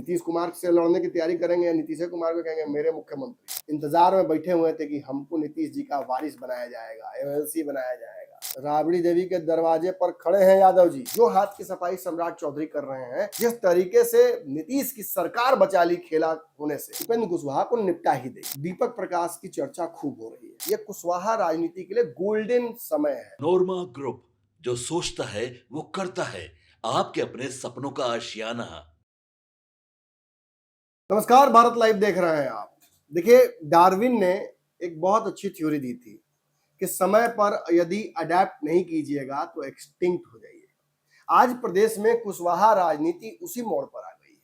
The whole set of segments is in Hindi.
नीतीश कुमार से लड़ने की तैयारी करेंगे या नीतीश कुमार को कहेंगे मेरे मुख्यमंत्री। इंतजार में बैठे हुए थे कि हमको नीतीश जी का वारिस बनाया जाएगा, एमएलसी बनाया जाएगा। राबड़ी देवी के दरवाजे पर खड़े हैं यादव जी, जो हाथ की सफाई सम्राट चौधरी कर रहे हैं। जिस तरीके से नीतीश की सरकार बचा ली खेला होने से, उपेंद्र कुशवाहा को निपटा ही देगी। दीपक प्रकाश की चर्चा खूब हो रही है। ये कुशवाहा राजनीति के लिए गोल्डन समय है। नोरमा ग्रुप, जो सोचता है वो करता है। आपके अपने सपनों का आशियाना। नमस्कार, भारत लाइव देख रहे हैं आप। देखिए, डार्विन ने एक बहुत अच्छी थ्योरी दी थी कि समय पर यदि अडेप्ट नहीं कीजिएगा तो एक्सटिंक्ट हो जाइएगा। आज प्रदेश में कुशवाहा राजनीति उसी मोड़ पर आ गई है,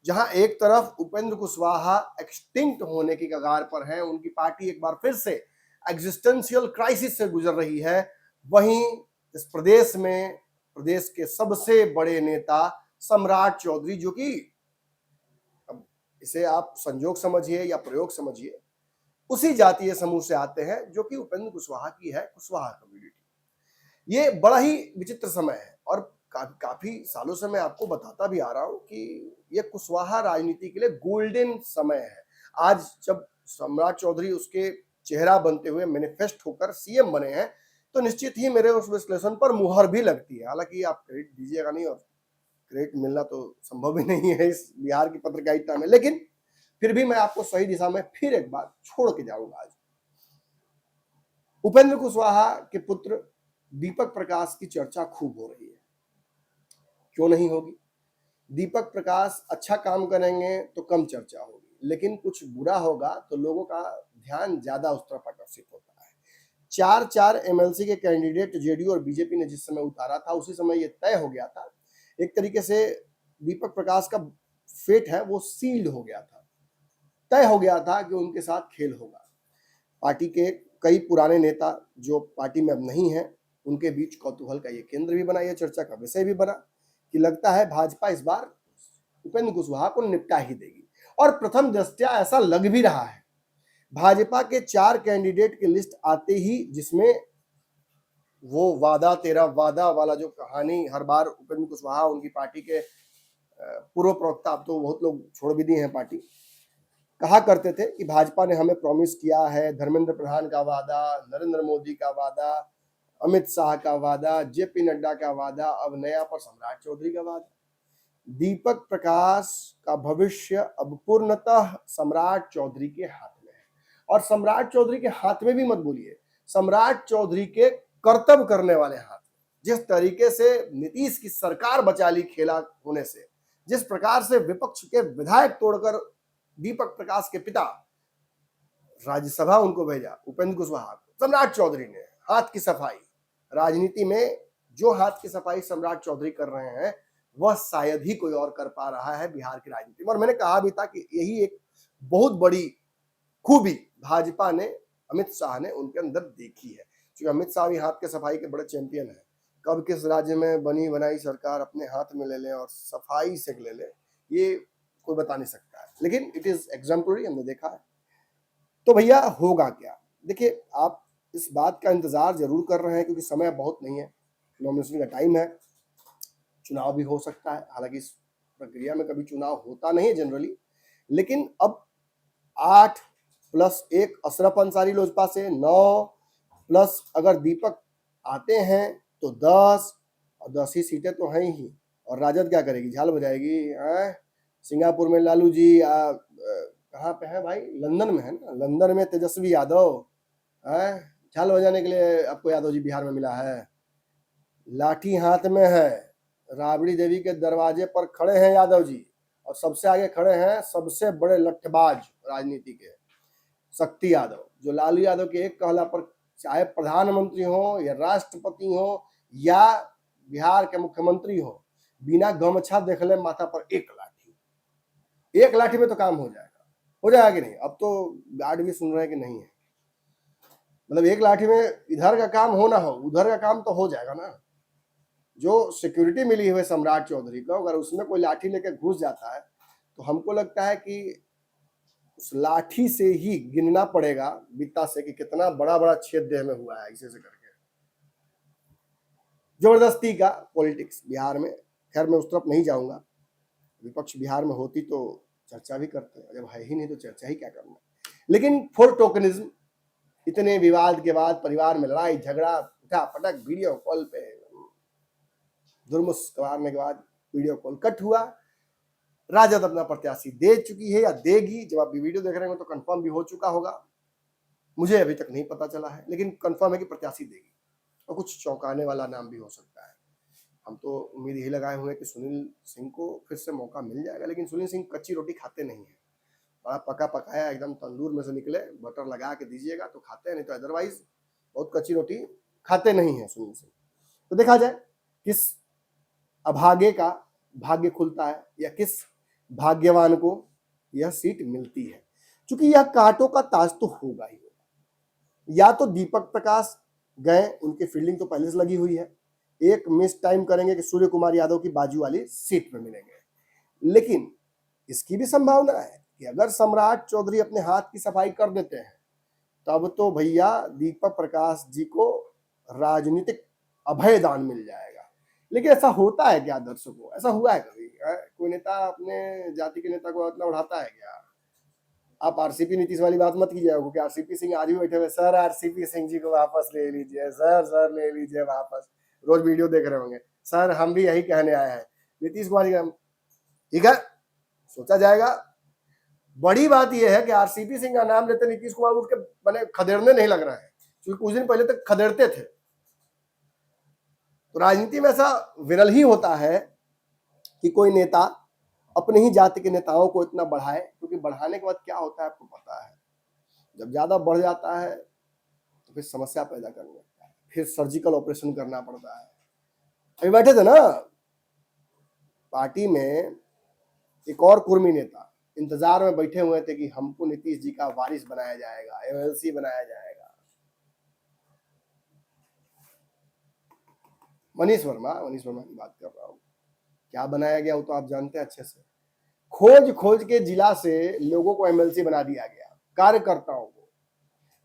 जहां एक तरफ उपेंद्र कुशवाहा एक्सटिंक्ट होने की कगार पर है, उनकी पार्टी एक बार फिर से एग्जिस्टेंशियल क्राइसिस से गुजर रही है। वहीं इस प्रदेश में प्रदेश के सबसे बड़े नेता सम्राट चौधरी, जो कि इसे आप संजोग समझिए या प्रयोग समझिए, उसी जातीय समूह से आते हैं जो कि उपेंद्र कुशवाहा की है, कुशवाहा कम्युनिटी। ये बड़ा ही विचित्र समय है और काफी सालों से मैं आपको बताता भी आ रहा हूं कि ये कुशवाहा राजनीति के लिए गोल्डन समय है। आज जब सम्राट चौधरी उसके चेहरा बनते हुए मैनिफेस्ट होकर सीएम बने हैं, तो निश्चित ही मेरे उस विश्लेषण पर मुहर भी लगती है। हालांकि आप क्रेडिट दीजिएगा नहीं, और क्रेडिट मिलना तो संभव ही नहीं है इस बिहार की पत्रकारिता में, लेकिन फिर भी मैं आपको सही दिशा में फिर एक बार छोड़ के जाऊंगा। आज उपेंद्र कुशवाहा के पुत्र दीपक प्रकाश की चर्चा खूब हो रही है। क्यों नहीं होगी? दीपक प्रकाश अच्छा काम करेंगे तो कम चर्चा होगी, लेकिन कुछ बुरा होगा तो लोगों का ध्यान ज्यादा उस तरफ आकर्षित होता है। 4 एमएलसी के कैंडिडेट जेडीयू और बीजेपी ने जिस समय उतारा था, उसी समय यह तय हो गया था एक तरीके से दीपक प्रकाश का फेट है वो सील्ड हो गया था, तय हो गया था कि उनके साथ खेल होगा। पार्टी के कई पुराने नेता जो पार्टी में अब नहीं है, उनके बीच कौतूहल का ये केंद्र भी बना, ये चर्चा का विषय भी बना कि लगता है भाजपा इस बार उपेंद्र कुशवाहा को निपटा ही देगी। और प्रथम दृष्टया ऐसा लग भी रहा है। भाजपा के 4 कैंडिडेट की लिस्ट आते ही, जिसमें वो वादा तेरा वादा वाला जो कहानी हर बार उपेंद्र कुशवाहा, उनकी पार्टी के पूर्व प्रवक्ता, अब तो बहुत लोग छोड़ भी दिए हैं पार्टी, कहा करते थे कि भाजपा ने हमें प्रॉमिस किया है, धर्मेंद्र प्रधान का वादा, नरेंद्र मोदी का वादा, अमित शाह का वादा, जेपी नड्डा का वादा, अब नया पर सम्राट चौधरी का वादा। दीपक प्रकाश का भविष्य अब पूर्णतः सम्राट चौधरी के हाथ में है। और सम्राट चौधरी के हाथ में भी मत बोलिए, सम्राट चौधरी के कर्तव्य करने वाले हाथ में। जिस तरीके से नीतीश की सरकार बचा ली खेला होने से, जिस प्रकार से विपक्ष के विधायक तोड़कर दीपक प्रकाश के पिता राज्यसभा उनको भेजा, उपेंद्र कुशवाहा को, सम्राट चौधरी ने हाथ की सफाई राजनीति में, जो हाथ की सफाई सम्राट चौधरी कर रहे हैं वह शायद ही कोई और कर पा रहा है बिहार की राजनीति में। और मैंने कहा भी था कि यही एक बहुत बड़ी खूबी भाजपा ने, अमित शाह ने उनके अंदर देखी है। क्योंकि अमित शाह भी हाथ के सफाई के बड़े चैंपियन है। कब किस राज्य में बनी बनाई सरकार अपने हाथ में ले लें और सफाई से ले लें, ये कोई बता नहीं सकता है, लेकिन इट इज एग्जाम्पलरी, हमने देखा है। तो भैया होगा क्या? देखिए, आप इस बात का इंतजार जरूर कर रहे हैं क्योंकि समय बहुत नहीं है, नॉमिनेशन का टाइम है, चुनाव भी हो सकता है। हालांकि इस प्रक्रिया में कभी चुनाव होता नहीं है जनरली, लेकिन अब 8+1 अशरफ अंसारी लोजपा से, 9+ अगर दीपक आते हैं तो 10, और 10 ही सीटें तो हैं ही। और राजद क्या करेगी? झाल बजाएगी? सिंगापुर में लालू जी, कहाँ पे है भाई? लंदन में है ना, लंदन में तेजस्वी यादव, झाल बजाने के लिए आपको यादव जी बिहार में मिला है। लाठी हाथ में है, राबड़ी देवी के दरवाजे पर खड़े हैं यादव जी, और सबसे आगे खड़े हैं सबसे बड़े लट्ठबाज राजनीति के शक्ति यादव, जो लालू यादव के एक कहला पर चाहे प्रधानमंत्री हो या राष्ट्रपति हो या बिहार के मुख्यमंत्री हो, बिना गमछा देखले माथा पर एक लाठी में तो काम हो जाएगा कि नहीं? अब तो गार्ड भी सुन रहे हैं कि नहीं है, मतलब एक लाठी में इधर का काम हो ना हो, उधर का काम तो हो जाएगा ना। जो सिक्योरिटी मिली हुई सम्राट चौधरी को, अगर उसमें कोई लाठी लेकर घुस जाता है तो हमको लगता है कि उस लाठी से ही गिनना पड़ेगा बित्ता से कि कितना बड़ा बड़ा छेद देह में हुआ है, इसे से करके। जबरदस्ती का पॉलिटिक्स बिहार में, खैर मैं उस तरफ नहीं जाऊंगा। विपक्ष बिहार में होती तो चर्चा भी करते, जब है ही नहीं तो चर्चा ही क्या करना। लेकिन फॉर टोकनिज्म इतने विवाद के बाद, परिवार में लड़ाई झगड़ा, उठा पटक, वीडियो कॉल पे दुर्मुस मारने के बाद वीडियो कॉल कट हुआ। राजद अपना प्रत्याशी दे चुकी है या देगी, जब आप वीडियो देख रहे हो तो कंफर्म भी हो चुका होगा, मुझे अभी तक नहीं पता चला है, लेकिन कंफर्म है कि प्रत्याशी देगी और कुछ चौंकाने वाला नाम भी हो सकता है। हम तो उम्मीद यही लगाए हुए हैं कि सुनील सिंह को फिर से मौका मिल जाएगा, लेकिन सुनील सिंह कच्ची रोटी खाते नहीं है, बड़ा पका पकाया एकदम तंदूर में से निकले बटर लगा के दीजिएगा तो खाते हैं, नहीं तो अदरवाइज बहुत कच्ची रोटी खाते नहीं है सुनील सिंह। तो देखा जाए किस अभागे का भाग्य खुलता है या किस भाग्यवान को यह सीट मिलती है, क्योंकि यह कांटों का ताज तो होगा ही होगा। या तो दीपक प्रकाश गए, उनकी फील्डिंग तो पहले से लगी हुई है, एक मिस टाइम करेंगे कि सूर्य कुमार यादव की बाजू वाली सीट पे मिलेंगे। लेकिन इसकी भी संभावना है कि अगर सम्राट चौधरी अपने हाथ की सफाई कर देते हैं तब तो भैया दीपक प्रकाश जी को राजनीतिक अभयदान मिल जाएगा। लेकिन ऐसा होता है क्या दर्शकों? ऐसा हुआ है कभी? कोई नेता अपने जाति के नेता को इतना उड़ाता है क्या? आप आरसीपी नीतीश वाली बात मत कीजिएगा, क्योंकि आरसीपी सिंह आज भी बैठे हुए, सर आरसीपी सिंह जी को वापस ले लीजिए, सर ले लीजिए वापस। रोज वीडियो देख रहे होंगे, सर हम भी यही कहने आए हैं। नीतीश कुमार जी ठीक है, सोचा जाएगा। बड़ी बात यह है कि आरसीपी सिंह का नाम लेते नीतीश कुमार उठ के मैंने खदेड़ने नहीं लग रहा है, क्योंकि कुछ दिन पहले तक खदेड़ते थे। तो राजनीति में ऐसा विरल ही होता है कि कोई नेता अपने ही जाति के नेताओं को इतना बढ़ाए, क्योंकि बढ़ाने के बाद क्या होता है आपको पता है, जब ज्यादा बढ़ जाता है तो फिर समस्या पैदा करने लगता है, फिर सर्जिकल ऑपरेशन करना पड़ता है। अभी बैठे थे ना पार्टी में, एक और कुर्मी नेता इंतजार में बैठे हुए थे कि हमको नीतीश जी का वारिस बनाया जाएगा, एमएलसी बनाया जाएगा। मनीष वर्मा की बात कर रहा हूं। क्या बनाया गया वो तो आप जानते हैं अच्छे से। खोज के जिला से लोगों को एमएलसी बना दिया गया, कार्यकर्ताओं को।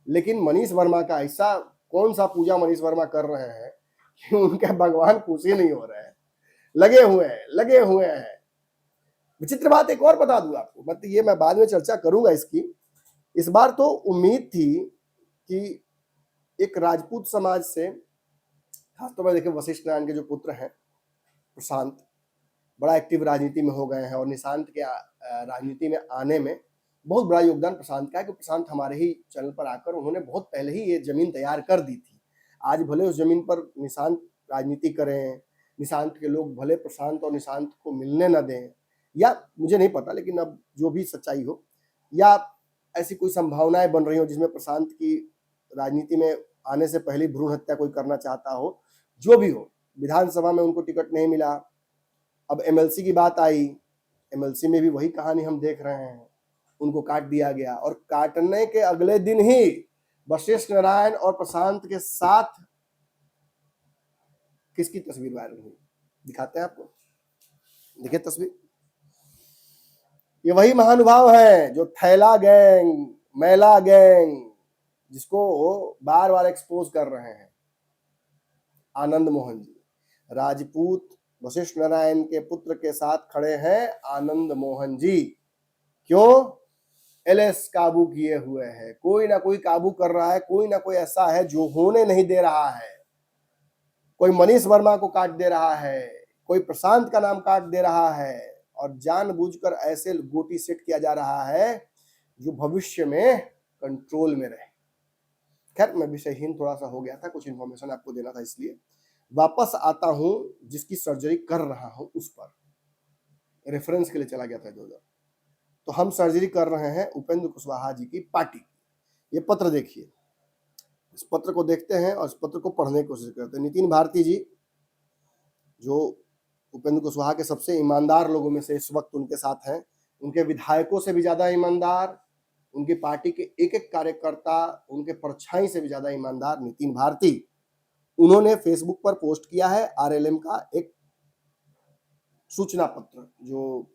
लेकिन मनीष वर्मा का ऐसा कौन सा पूजा मनीष वर्मा कर रहे हैं कि उनके भगवान खुश ही नहीं हो रहे हैं, लगे हुए हैं। विचित्र बात एक और बता दूं आपको, मतलब ये मैं बाद में चर्चा करूंगा इसकी। इस बार तो उम्मीद थी कि एक राजपूत समाज से, खासतौर पर देखिए वशिष्ठ नारायण के जो पुत्र हैं प्रशांत, बड़ा एक्टिव राजनीति में हो गए हैं, और निशांत के राजनीति में आने में बहुत बड़ा योगदान प्रशांत का है, क्योंकि प्रशांत हमारे ही चैनल पर आकर उन्होंने बहुत पहले ही ये जमीन तैयार कर दी थी। आज भले उस जमीन पर निशांत राजनीति करें, निशांत के लोग भले प्रशांत और निशांत को मिलने न दें, या मुझे नहीं पता, लेकिन अब जो भी सच्चाई हो, या ऐसी कोई संभावनाएं बन रही हो जिसमें प्रशांत की राजनीति में आने से पहले भ्रूण हत्या कोई करना चाहता हो, जो भी हो, विधानसभा में उनको टिकट नहीं मिला। अब एमएलसी की बात आई, एमएलसी में भी वही कहानी हम देख रहे हैं, उनको काट दिया गया, और काटने के अगले दिन ही वशिष्ठ नारायण और प्रशांत के साथ किसकी तस्वीर वायरल हुई, दिखाते हैं आपको, देखिए तस्वीर। ये वही महानुभाव है जो थैला गैंग, मैला गैंग, जिसको बार बार एक्सपोज कर रहे हैं। आनंद मोहन जी, राजपूत वशिष्ठ नारायण के पुत्र के साथ खड़े हैं आनंद मोहन जी। क्यों? एलएस काबू किए हुए है, कोई ना कोई काबू कर रहा है, कोई ना कोई ऐसा है जो होने नहीं दे रहा है। कोई मनीष वर्मा को काट दे रहा है, कोई प्रशांत का नाम काट दे रहा है, और जानबूझकर ऐसे गोटी सेट किया जा रहा है जो भविष्य में कंट्रोल में रहे। खैर मैं विषयहीन थोड़ा सा हो गया था, कुछ इंफॉर्मेशन आपको देना था, इसलिए वापस आता हूं जिसकी सर्जरी कर रहा हूं उस पर, रेफरेंस के लिए चला गया था इधर। तो हम सर्जरी कर रहे हैं उपेंद्र कुशवाहा जी की पार्टी की। ये पत्र देखिए, इस पत्र को देखते हैं और इस पत्र को पढ़ने की कोशिश करते हैं। नितिन भारती जी, जो उपेंद्र कुशवाहा के सबसे ईमानदार लोगों में से इस वक्त उनके साथ हैं, उनके विधायकों से भी ज्यादा ईमानदार, उनकी पार्टी के एक एक कार्यकर्ता, उनके परछाई से भी ज्यादा ईमानदार नितिन भारती, उन्होंने फेसबुक पर पोस्ट किया है आरएलएम का एक सूचना पत्र, जो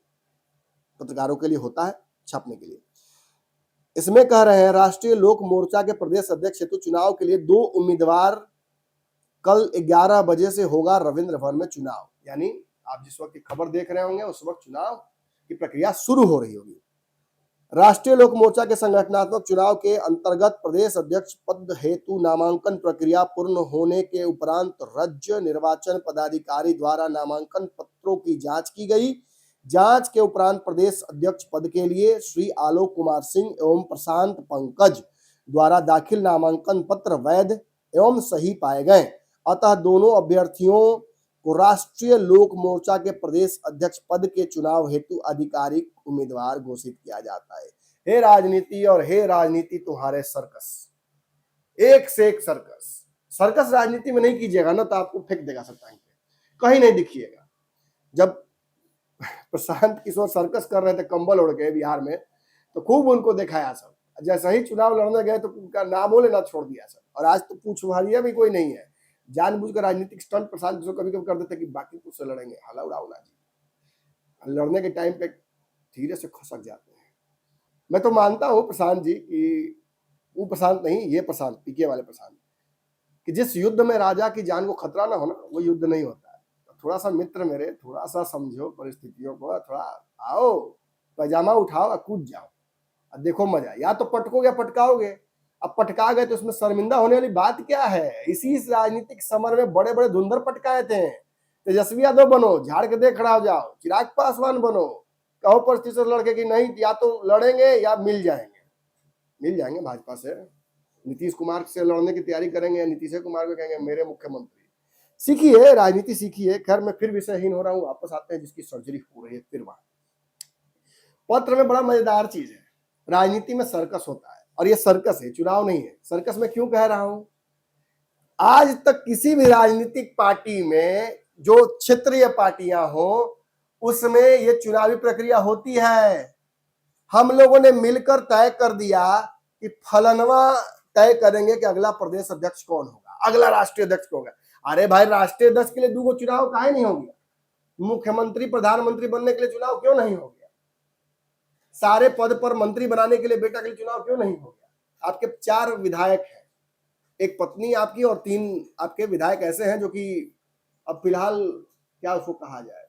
पत्रकारों के लिए होता है छापने के लिए। इसमें कह रहे हैं, राष्ट्रीय लोक मोर्चा के प्रदेश अध्यक्ष हेतु चुनाव के लिए 2 उम्मीदवार, कल 11 बजे से होगा रविंद्र भवन में चुनाव। यानी आप जिस वक्त की खबर देख रहे होंगे उस वक्त चुनाव की प्रक्रिया शुरू हो रही होगी। राष्ट्रीय लोक मोर्चा के संगठनात्मक चुनाव के अंतर्गत प्रदेश अध्यक्ष पद हेतु नामांकन प्रक्रिया पूर्ण होने के उपरांत राज्य निर्वाचन पदाधिकारी द्वारा नामांकन पत्रों की जांच की गई। जांच के उपरांत प्रदेश अध्यक्ष पद के लिए श्री आलोक कुमार सिंह एवं प्रशांत पंकज द्वारा दाखिल नामांकन पत्र वैध एवं सही पाए गए। अतः दोनों अभ्यर्थियों को राष्ट्रीय लोक मोर्चा के प्रदेश अध्यक्ष पद के चुनाव हेतु आधिकारिक उम्मीदवार घोषित किया जाता है। हे राजनीति और हे राजनीति तुम्हारे सर्कस, एक से एक सर्कस। सर्कस राजनीति में नहीं कीजिएगा ना तो आपको फेंक देगा सत्ता पे, कहीं नहीं दिखिएगा। जब प्रशांत किशोर सर्कस कर रहे थे कंबल ओढ़ के बिहार में, तो खूब उनको दिखाया सब। जैसे ही चुनाव लड़ने गए तो उनका नामों लेना छोड़ दिया सब, और आज तो पूछवारिया भी कोई नहीं है। जानबूझकर राजनीतिक स्टंट प्रशांत किशोर कभी कभी कर देते कि बाकी कुछ से लड़ेंगे, हाला उड़ाओ ना जी। लड़ने के टाइम पे धीरे से खसक जाते हैं। मैं तो मानता हूँ प्रशांत जी कि वो प्रशांत नहीं, ये प्रशांत, पीके वाले प्रशांत, कि जिस युद्ध में राजा की जान को खतरा ना हो ना, वो युद्ध नहीं होता है। तो थोड़ा सा मित्र मेरे, थोड़ा सा समझो परिस्थितियों को, थोड़ा आओ पैजामा उठाओ और कूद जाओ, अब देखो मजा। या तो पटकोगे या पटकाओगे। अब पटका गए तो उसमें शर्मिंदा होने वाली बात क्या है। इसी राजनीतिक समर में बड़े बड़े धुंधर पटकाए थे। तेजस्वी यादव बनो, झाड़ के देख खड़ा हो जाओ, चिराग पासवान बनो, कहो प्रतिशत लड़के की नहीं, या तो लड़ेंगे या मिल जाएंगे भाजपा से। नीतीश कुमार से लड़ने की तैयारी करेंगे, नीतीश कुमार को कहेंगे मेरे मुख्यमंत्री। सीखिए, राजनीति सीखिए। खैर मैं फिर विषयहीन हो रहा हूँ, वापस आते हैं जिसकी सर्जरी हो रही है फिर वहां। पत्र में बड़ा मजेदार चीज है, राजनीति में सर्कस होता है, और ये सर्कस है, चुनाव नहीं है। सर्कस में क्यों कह रहा हूं, आज तक किसी भी राजनीतिक पार्टी में, जो क्षेत्रीय पार्टियां हो, उसमें ये चुनावी प्रक्रिया होती है। हम लोगों ने मिलकर तय कर दिया कि फलनवा तय करेंगे कि अगला प्रदेश अध्यक्ष कौन होगा, अगला राष्ट्रीय अध्यक्ष कौन होगा। अरे भाई, राष्ट्रीय अध्यक्ष के लिए 2 चुनाव काहे नहीं हो गया? मुख्यमंत्री प्रधानमंत्री बनने के लिए चुनाव क्यों नहीं हो गया? सारे पद पर मंत्री बनाने के लिए बेटा के लिए चुनाव क्यों नहीं हो गया? आपके 4 विधायक हैं, एक पत्नी आपकी और 3 आपके विधायक ऐसे हैं जो कि अब फिलहाल क्या उसको कहा जाए,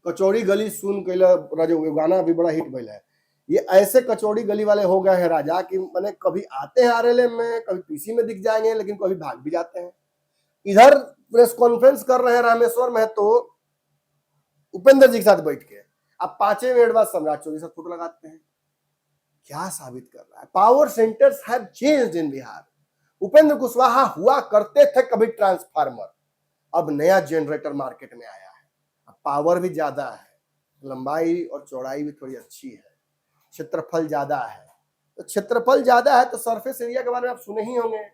कचौड़ी गली सुन कैला राजो गाना भी बड़ा हिट भइल है। ये ऐसे कचौड़ी गली वाले हो गए हैं राजा कि मैंने कभी आते हैं आरएलएम में, कभी पीसी में दिख जाएंगे, लेकिन कभी भाग भी जाते हैं। इधर प्रेस कॉन्फ्रेंस कर रहे हैं रामेश्वर महतो उपेंद्र जी के साथ बैठ के, अब 5 मिनट बाद सम्राट चौधरी से फोटो लगाते हैं। क्या साबित कर रहा है? Power centres have changed in Bihar. Upendra Kushwaha हुआ करते थे कभी ट्रांसफार्मर, अब नया जनरेटर मार्केट में आया है। अब पावर भी ज्यादा है, लंबाई और चौड़ाई भी थोड़ी अच्छी है, क्षेत्रफल ज्यादा है। तो क्षेत्रफल ज्यादा है तो सरफेस एरिया के बारे में आप सुने ही होंगे।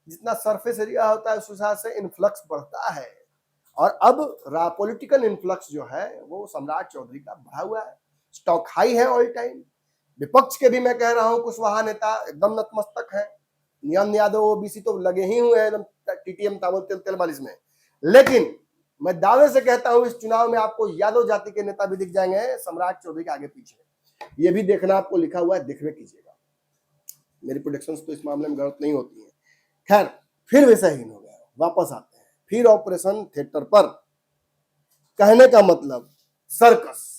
जितना सरफेस एरिया होता है उस हिसाब से इन्फ्लक्स बढ़ता है, और अब पॉलिटिकल इन्फ्लक्स जो है वो सम्राट चौधरी का बढ़ा हुआ है, स्टॉक हाई है ऑल टाइम। विपक्ष के भी मैं कह रहा हूं कुशवाहा नेता एकदम नतमस्तक है, नियम यादव ओबीसी तो लगे ही हुए हैं एकदम टीटीएम तावल तेल मालिश में। लेकिन मैं दावे से कहता हूं इस चुनाव में आपको यादव जाति के नेता भी दिख जाएंगे सम्राट चौधरी के आगे पीछे। ये भी देखना आपको लिखा हुआ है, देखने कीजिएगा। मेरी प्रोडिक्शंस तो इस मामले में गलत नहीं होती है। खैर फिर विषयहीन हो गया, वापस आते हैं फिर ऑपरेशन थिएटर पर। कहने का मतलब सर्कस।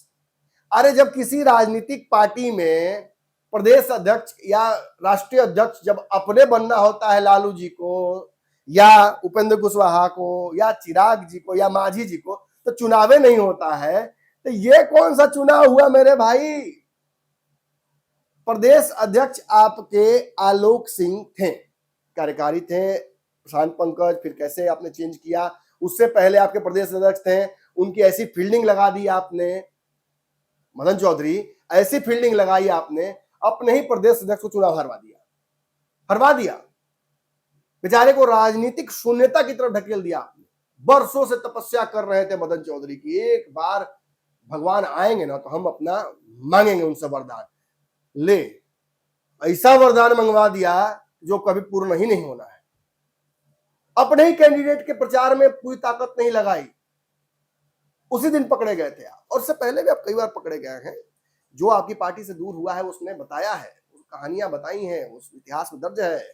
अरे जब किसी राजनीतिक पार्टी में प्रदेश अध्यक्ष या राष्ट्रीय अध्यक्ष जब अपने बनना होता है, लालू जी को या उपेंद्र कुशवाहा को या चिराग जी को या मांझी जी को, तो चुनावे नहीं होता है। तो ये कौन सा चुनाव हुआ मेरे भाई? प्रदेश अध्यक्ष आपके आलोक सिंह थे, कार्यकारी थे, प्रशांत पंकज, फिर कैसे आपने चेंज किया। उससे पहले आपके प्रदेश अध्यक्ष थे, उनकी ऐसी फील्डिंग लगा दी आपने, मदन चौधरी, ऐसी फील्डिंग लगाई आपने, अपने ही प्रदेश अध्यक्ष को चुनाव हरवा दिया। बेचारे को राजनीतिक शून्यता की तरफ ढकेल दिया आपने। बरसों से तपस्या कर रहे थे मदन चौधरी की, एक बार भगवान आएंगे ना तो हम अपना मांगेंगे उनसे वरदान। ले ऐसा वरदान मंगवा दिया जो कभी पूर्ण ही नहीं होना है। अपने ही कैंडिडेट के प्रचार में पूरी ताकत नहीं लगाई, उसी दिन पकड़े गए थे आप, और उससे पहले भी आप कई बार पकड़े गए हैं। जो आपकी पार्टी से दूर हुआ है उसने बताया है, उस कहानियां बताई हैं, उस इतिहास में दर्ज है।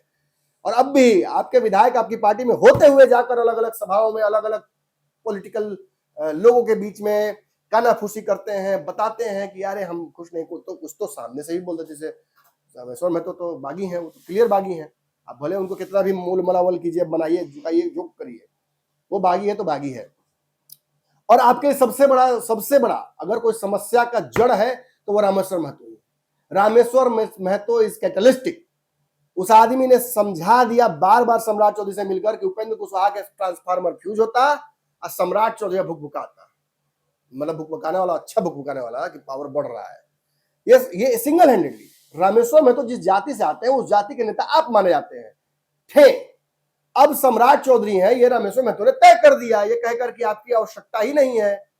और अब भी आपके विधायक आपकी पार्टी में होते हुए जाकर अलग अलग सभाओं में, अलग अलग पॉलिटिकल लोगों के बीच में कानाफूसी करते हैं, बताते हैं कि यार हम खुश नहीं, कुछ तो सामने से ही बोल देते। जैसे रामेश्वर महतो तो बागी हैं, वो तो क्लियर बागी हैं। आप भले उनको कितना भी मूल मलावल कीजिए, बनाइए, झुकाइए, जो करिए, वो बागी है तो बागी है। और आपके सबसे बड़ा अगर कोई समस्या का जड़ है तो वो रामेश्वर महतो है। Rameshwar Mahato is catalytic. उस आदमी ने समझा दिया बार बार सम्राट चौधरी से मिलकर कि उपेंद्र कुशवाहा के ट्रांसफार्मर फ्यूज होता और सम्राट चौधरी भुकभुकाता, मतलब भुकभुकाने वाला, अच्छा भुकभुकाने वाला कि पावर बढ़ रहा है। ये सिंगल हैंडेडली रामेश्वर महतो जिस जाति से आते हैं उस जाति के नेता आप माने जाते हैं थे। अब सम्राट चौधरी हैं, ये रामेश्वर महतो ने तय कर दिया, ये कहकर कि आपकी आवश्यकता ही नहीं है,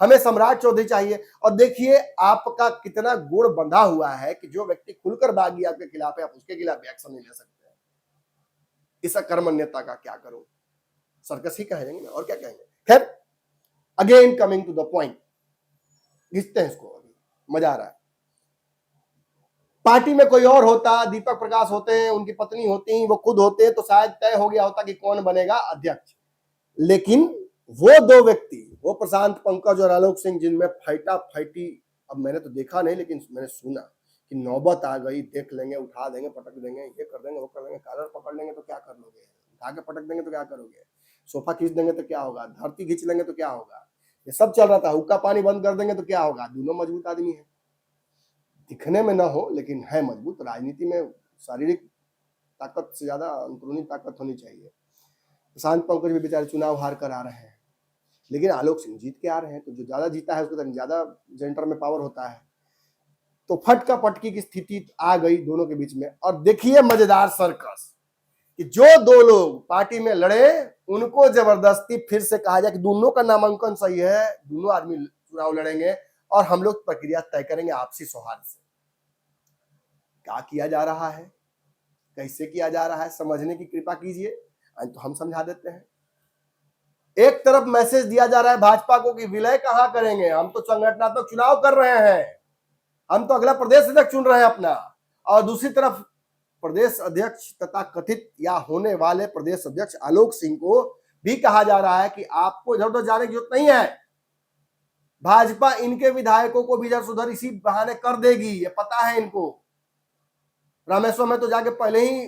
हमें सम्राट चौधरी चाहिए। और देखिए आपका कितना गुण बंधा हुआ है कि जो व्यक्ति खुलकर बागी आपके खिलाफ है, आप उसके खिलाफ भी एक्शन नहीं ले सकते हैं। इस अकर्मण्यता का क्या करूं, सर्कस ही कहेंगे ना, और क्या कहेंगे। खैर, again coming to the point, घिसते हैं इसको, अभी मजा आ रहा है। पार्टी में कोई और होता, दीपक प्रकाश होते हैं, उनकी पत्नी होती, वो खुद होते, तो शायद तय हो गया होता कि कौन बनेगा अध्यक्ष। लेकिन वो दो व्यक्ति, वो प्रशांत पंकज और आलोक सिंह, जिनमें फाइटा फाइटी, अब मैंने तो देखा नहीं लेकिन मैंने सुना कि नौबत आ गई, देख लेंगे, उठा देंगे, पटक देंगे, ये कर देंगे, वो कर देंगे, कॉलर पकड़ लेंगे तो क्या कर लोगे, उठा के पटक देंगे तो क्या करोगे, सोफा खींच देंगे तो क्या होगा, धरती खींच लेंगे तो क्या होगा, ये सब चल रहा था। हुक्का पानी बंद कर देंगे तो क्या होगा। दोनों मजबूत आदमी है, दिखने में ना हो लेकिन है मजबूत। राजनीति में शारीरिक ताकत से ज्यादा अंदरूनी ताकत होनी चाहिए। प्रशांत पंकज भी बेचारे चुनाव हार कर आ रहे हैं, लेकिन आलोक सिंह जीत के आ रहे हैं, तो जो ज्यादा जीता है उसको ज्यादा जेंटर में पावर होता है। तो फटका पटकी की स्थिति आ गई दोनों के बीच में। और देखिए मजेदार सर्कस कि जो दो लोग पार्टी में लड़े उनको जबरदस्ती फिर से कहा जाए कि दोनों का नामांकन सही है, दोनों आदमी चुनाव लड़ेंगे और हम लोग प्रक्रिया तय करेंगे आपसी सौहार्द से। क्या किया जा रहा है, कैसे किया जा रहा है, समझने की कृपा कीजिए, तो हम समझा देते हैं। एक तरफ मैसेज दिया जा रहा है भाजपा को कि विलय कहां करेंगे, हम तो संगठनात्मक चुनाव कर रहे हैं, हम तो अगला प्रदेश अध्यक्ष चुन रहे हैं अपना। और दूसरी तरफ प्रदेश अध्यक्ष तथा कथित या होने वाले प्रदेश अध्यक्ष आलोक सिंह को भी कहा जा रहा है कि आपको इधर उधर जाने की जरूरत नहीं है, भाजपा इनके विधायकों को भी इधर उधर इसी बहाने कर देगी, ये पता है इनको। रामेश्वर में तो जाके पहले ही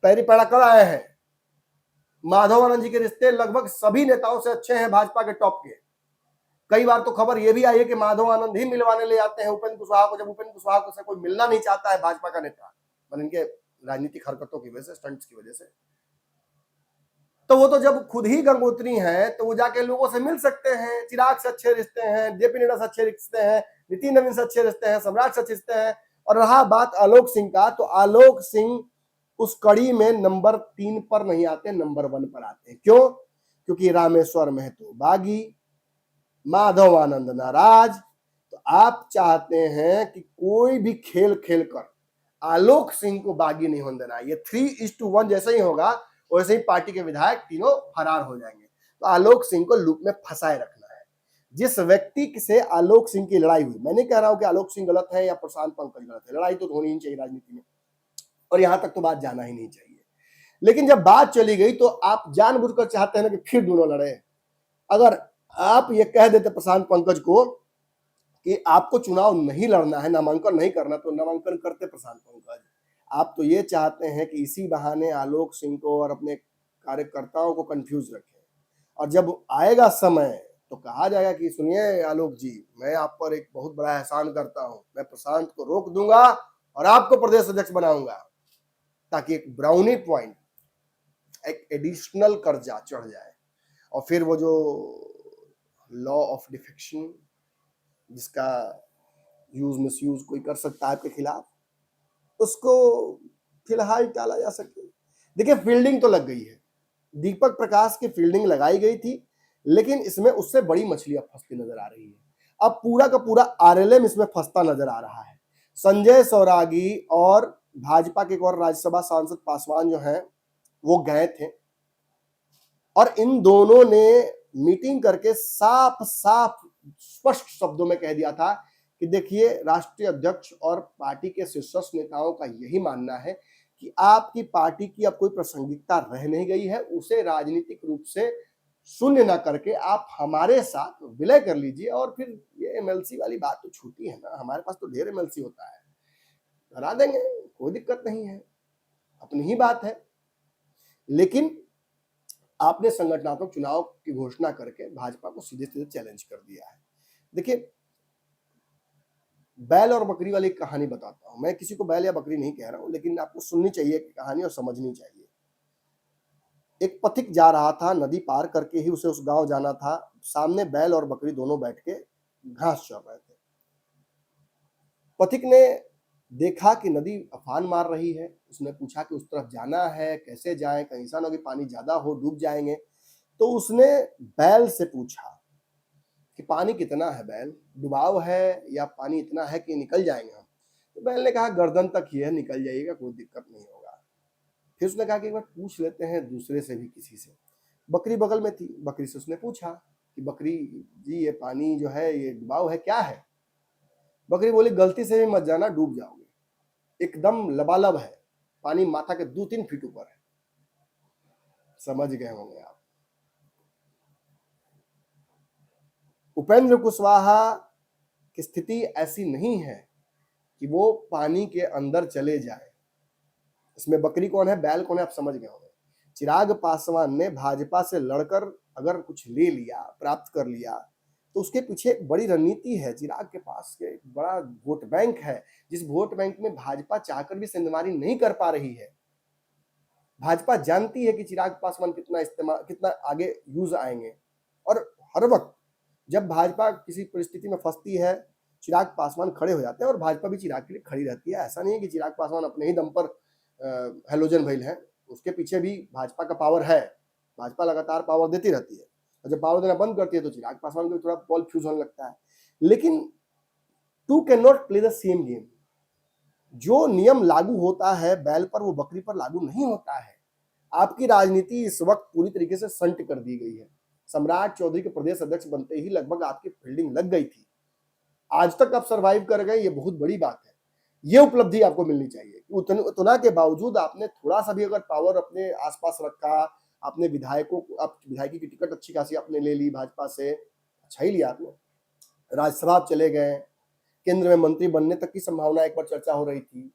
पैरी पैड़ा कर आए हैं। माधव आनंद जी के रिश्ते लगभग सभी नेताओं से अच्छे हैं भाजपा के टॉप के। कई बार तो खबर यह भी आई है कि माधव आनंद ही मिलवाने ले आते हैं उपेंद्र कुशवाहा को, जब उपेंद्र कुशवाहा से कोई मिलना नहीं चाहता है भाजपा का नेता, इनके राजनीतिक हरकतों की वजह से, स्टंट्स की वजह से। तो वो तो जब खुद ही गंगोत्री हैं तो वो जाके लोगों से मिल सकते हैं। चिराग से अच्छे रिश्ते हैं, जेपी नड्डा से अच्छे रिश्ते हैं, नितिन नवीन से अच्छे रिश्ते हैं, सम्राट से अच्छे रिश्ते हैं। और रहा बात आलोक सिंह का, तो आलोक सिंह उस कड़ी में नंबर 3 पर नहीं आते, नंबर 1 पर आते हैं। क्यों? क्योंकि रामेश्वर महतो बागी, माधव आनंद नाराज। तो आप चाहते हैं कि कोई भी खेल खेलकर आलोक सिंह को बागी नहीं होने देना। ये 3:1 जैसे ही होगा वैसे ही पार्टी के विधायक तीनों फरार हो जाएंगे। तो आलोक सिंह को लूप में फंसाए रखना है। जिस व्यक्ति से आलोक सिंह की लड़ाई हुई, मैं नहीं कह रहा हूं कि आलोक सिंह गलत है या प्रशांत पंकज गलत है, लड़ाई तो होनी ही चाहिए राजनीति में, और यहां तक तो बात जाना ही नहीं चाहिए। लेकिन जब बात चली गई तो आप जानबूझकर चाहते हैं ना कि फिर दोनों लड़े। अगर आप ये कह देते प्रशांत पंकज को कि आपको चुनाव नहीं लड़ना है, नामांकन नहीं करना, तो नामांकन करते प्रशांत पंकज। आप तो ये चाहते हैं कि इसी बहाने आलोक सिंह को और अपने कार्यकर्ताओं को कंफ्यूज रखें, और जब आएगा समय तो कहा जाएगा कि सुनिए आलोक जी, मैं आप पर एक बहुत बड़ा एहसान करता हूं, मैं प्रशांत को रोक दूंगा और आपको प्रदेश अध्यक्ष बनाऊंगा, ताकि एक ब्राउनी पॉइंट, एक एडिशनल कर्जा चढ़ जाए। और फिर वो जो लॉ ऑफ डिफेक्शन जिसका यूज मिसयूज कोई कर सकता है आपके खिलाफ, उसको फिलहाल टाला जा सके। देखिए फील्डिंग तो लग गई है, दीपक प्रकाश की फील्डिंग लगाई गई थी, लेकिन इसमें उससे बड़ी मछलियां फंसती नजर आ रही है। अब पूरा का पूरा आरएलएम इसमें फंसता नजर आ रहा है। संजय सौरागी और भाजपा के एक और राज्यसभा सांसद पासवान जो हैं वो गए थे, और इन दोनों ने मीटिंग करके साफ साफ स्पष्ट शब्दों में कह दिया था कि देखिए राष्ट्रीय अध्यक्ष और पार्टी के शीर्षस्थ नेताओं का यही मानना है कि आपकी पार्टी की अब कोई प्रासंगिकता रह नहीं गई है, उसे राजनीतिक रूप से शून्य ना करके आप हमारे साथ विलय कर लीजिए। और फिर ये एमएलसी वाली बात तो छूटी है ना, हमारे पास तो ढेर एमएलसी होता है, करा देंगे, कोई दिक्कत नहीं है, अपनी ही बात है। लेकिन आपने संगठनात्मक चुनाव की घोषणा करके भाजपा को सीधे सीधे चैलेंज कर दिया है। देखिए, बैल और बकरी वाली कहानी बताता हूं। मैं किसी को बैल या बकरी नहीं कह रहा हूं, लेकिन आपको सुननी चाहिए कहानी और समझनी चाहिए। एक पथिक जा रहा था, नदी पार करके ही उसे उस गांव जाना था। सामने बैल और बकरी दोनों बैठ के घास चर रहे थे। पथिक ने देखा कि नदी अफान मार रही है। उसने पूछा कि उस तरफ जाना है, कैसे जाएं, कहीं ऐसा ना हो कि पानी ज्यादा हो, डूब जाएंगे। तो उसने बैल से पूछा कि पानी कितना है बैल, डुबाव है या पानी इतना है कि निकल जाएंगे हम। तो बैल ने कहा गर्दन तक ही है, निकल जाइएगा, कोई दिक्कत नहीं होगा। फिर उसने कहा कि एक बार पूछ लेते हैं दूसरे से भी, किसी से। बकरी बगल में थी, बकरी से उसने पूछा कि बकरी जी, ये पानी जो है ये डुबाव है, क्या है? बकरी बोली गलती से भी मत जाना, डूब जाओगे, एकदम लबालब है, पानी माथा के 2-3 फीट ऊपर है। समझ गए होंगे आप। उपेंद्र कुशवाहा की स्थिति ऐसी नहीं है कि वो पानी के अंदर चले जाए। इसमें बकरी कौन है, बैल कौन है, आप समझ गए होंगे। चिराग पासवान ने भाजपा से लड़कर अगर कुछ ले लिया, प्राप्त कर लिया, तो उसके पीछे एक बड़ी रणनीति है। चिराग के पास एक बड़ा वोट बैंक है, जिस वोट बैंक में भाजपा चाहकर भी सेंधमारी नहीं कर पा रही है। भाजपा जानती है कि चिराग पासवान कितना आगे यूज आएंगे, और हर वक्त जब भाजपा किसी परिस्थिति में फंसती है, चिराग पासवान खड़े हो जाते हैं, और भाजपा भी चिराग के लिए खड़ी रहती है। ऐसा नहीं है कि चिराग पासवान अपने ही दम पर हेलोजन भइल है, उसके पीछे भी भाजपा का पावर है। भाजपा लगातार पावर देती रहती है, और जब पावर देना बंद करती है तो चिराग पासवान को थोड़ा बॉल फ्यूज होने लगता है। लेकिन two can not play the same game. जो नियम लागू होता है बैल पर, वो बकरी पर लागू नहीं होता है। आपकी राजनीति इस वक्त पूरी तरीके से संट कर दी गई है। सम्राट चौधरी के प्रदेश अध्यक्ष बनते ही लगभग आपकी फील्डिंग लग गई थी। आज तक आप सरवाइव कर गए, ये बहुत बड़ी बात है। ये उपलब्धि आपको मिलनी चाहिए। उतना के बावजूद आपने थोड़ा सा भी अगर पावर अपने आसपास रखा, आपने विधायकों को, आप विधायकी की टिकट अच्छी खासी आपने ले ली भाजपा से, अच्छा ही लिया आपने, राज्यसभा आप चले गए, केंद्र में मंत्री बनने तक की संभावना एक बार चर्चा हो रही थी,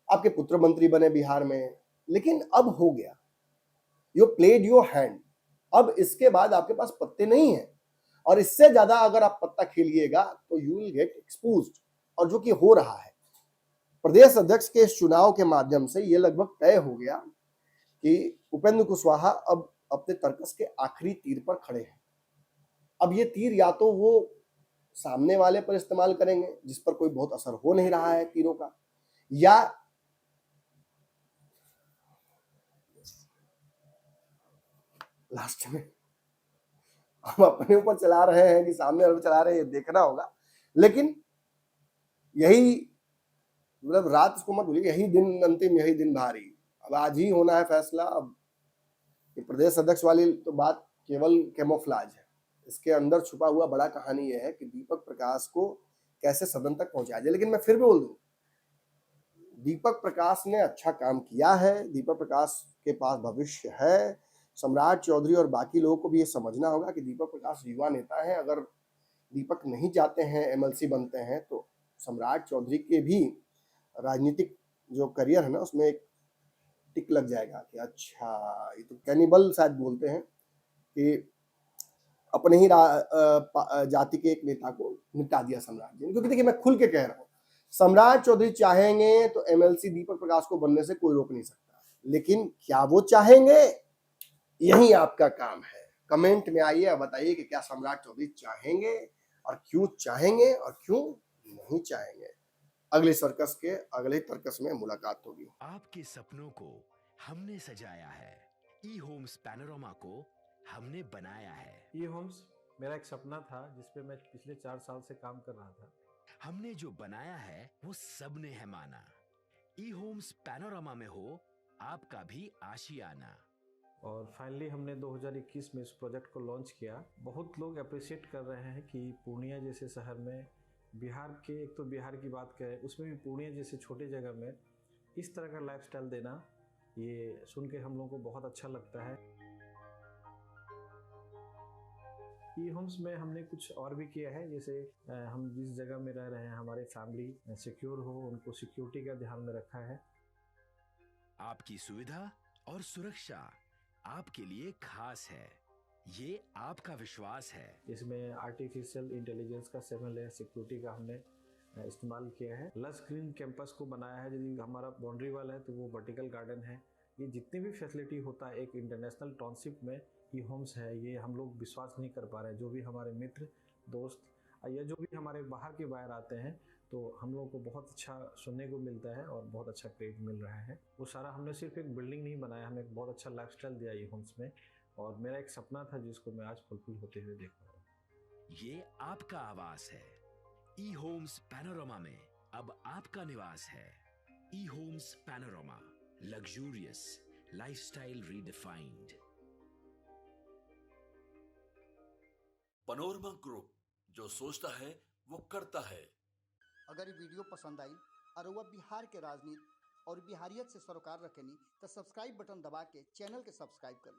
आपके पुत्र मंत्री बने बिहार में। लेकिन अब हो गया, यू प्लेड योर हैंड। अब इसके बाद आपके पास पत्ते नहीं है, और इससे ज्यादा अगर आप पत्ता खेलिएगा तो यू विल गेट एक्सपोज्ड, और जो कि हो रहा है। प्रदेश अध्यक्ष के इस चुनाव के माध्यम से यह लगभग तय हो गया कि उपेंद्र कुशवाहा अब अपने तर्कस के आखिरी तीर पर खड़े हैं। अब ये तीर या तो वो सामने वाले पर इस्तेमाल करेंगे, जिस पर कोई बहुत असर हो नहीं रहा है तीरों का, या लास्ट में हम अपने ऊपर चला रहे हैं कि सामने वाले चला रहे हैं, ये देखना होगा। लेकिन यही, मतलब रात इसको मत भूलिए, यही दिन अंतिम, यही दिन भारी। अब आज ही होना है फैसला। अब ये प्रदेश अध्यक्ष वाली तो बात केवल कैमोफ्लाज है, इसके अंदर छुपा हुआ बड़ा कहानी यह है कि दीपक प्रकाश को कैसे सदन तक पहुंचाया जाए। लेकिन मैं फिर भी बोल दूं, दीपक प्रकाश ने अच्छा काम किया है, दीपक प्रकाश के पास भविष्य है। सम्राट चौधरी और बाकी लोगों को भी ये समझना होगा कि दीपक प्रकाश युवा नेता है। अगर दीपक नहीं जाते हैं, एमएलसी बनते हैं, तो सम्राट चौधरी के भी राजनीतिक जो करियर है ना, उसमें एक टिक लग जाएगा कि अच्छा, ये तो कैनिबल शायद बोलते हैं कि अपने ही जाति के एक नेता को निपटा दिया सम्राट जी ने। क्योंकि देखिए, मैं खुल के कह रहा हूँ, सम्राट चौधरी चाहेंगे तो एमएलसी दीपक प्रकाश को बनने से कोई रोक नहीं सकता। लेकिन क्या वो चाहेंगे, यही आपका काम है। कमेंट में आइए और बताइए कि क्या सम्राट चौधरी चाहेंगे, और क्यों चाहेंगे, और क्यों नहीं चाहेंगे। अगले सर्कस के अगले तर्कस में मुलाकात होगी। आपके सपनों को हमने सजाया है, ई होम्स पैनोरामा को हमने बनाया है। ई होम्स मेरा एक सपना था, जिसपे मैं पिछले 4 साल से काम कर रहा था। हमने जो बनाया है वो सबने है माना। ई होम्स पैनोरामा में हो आपका भी आशियाना। और फाइनली हमने 2021 में इस प्रोजेक्ट को लॉन्च किया। बहुत लोग अप्रिशिएट कर रहे हैं कि पूर्णिया जैसे शहर में, बिहार के, एक तो बिहार की बात करें, उसमें भी पूर्णिया जैसे छोटे जगह में इस तरह का लाइफस्टाइल देना, ये सुन के हम लोगों को बहुत अच्छा लगता है। ई होम्स में हमने कुछ और भी किया है, जैसे हम जिस जगह में रह रहे हैं हमारे फैमिली सिक्योर हो, उनको सिक्योरिटी का ध्यान में रखा है। आपकी सुविधा और सुरक्षा आपके लिए खास है, ये आपका विश्वास है। इसमें आर्टिफिशियल इंटेलिजेंस का 7 लेयर सिक्योरिटी का हमने इस्तेमाल किया है। लस ग्रीन कैंपस को बनाया है, यदि हमारा बाउंड्री वाल है तो वो वर्टिकल गार्डन है। ये जितनी भी फैसिलिटी होता है एक इंटरनेशनल टाउनशिप में ई होम्स है, ये हम लोग विश्वास नहीं कर पा रहे हैं। जो भी हमारे मित्र दोस्त या जो भी हमारे बाहर के बाहर आते हैं तो हम लोगों को बहुत अच्छा सुनने को मिलता है और बहुत अच्छा क्रेडिट मिल रहा है। वो सारा हमने सिर्फ एक बिल्डिंग नहीं बनाया, हमें एक बहुत अच्छा लाइफस्टाइल दिया ई होम्स में, और मेरा एक सपना था जिसको मैं आज फुलफिल होते हुए देख पा रहा हूँ। ये आपका आवास है। ई होम्स पैनोरामा में अब आपका निवास है। E Homes Panorama, luxurious lifestyle redefined. Panorama Group, जो सोचता है वो करता है। अगर ये वीडियो पसंद आई और वह बिहार के राजनीति और बिहारियत से सरोकार रखेनी तो सब्सक्राइब बटन दबा के चैनल के सब्सक्राइब कर ली।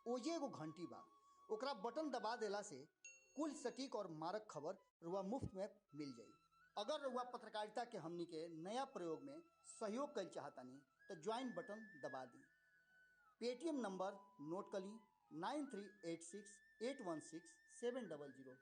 ओजे एगो घंटी बा, ओकरा बटन दबा देला से कुल सटीक और मारक खबर रुआ मुफ्त में मिल जाई। अगर रुआ पत्रकारिता के हमनी के नया प्रयोग में सहयोग कर चाहतानी तो ज्वाइन बटन दबा दी। पेटीएम नंबर नोट कर ली 9386816700।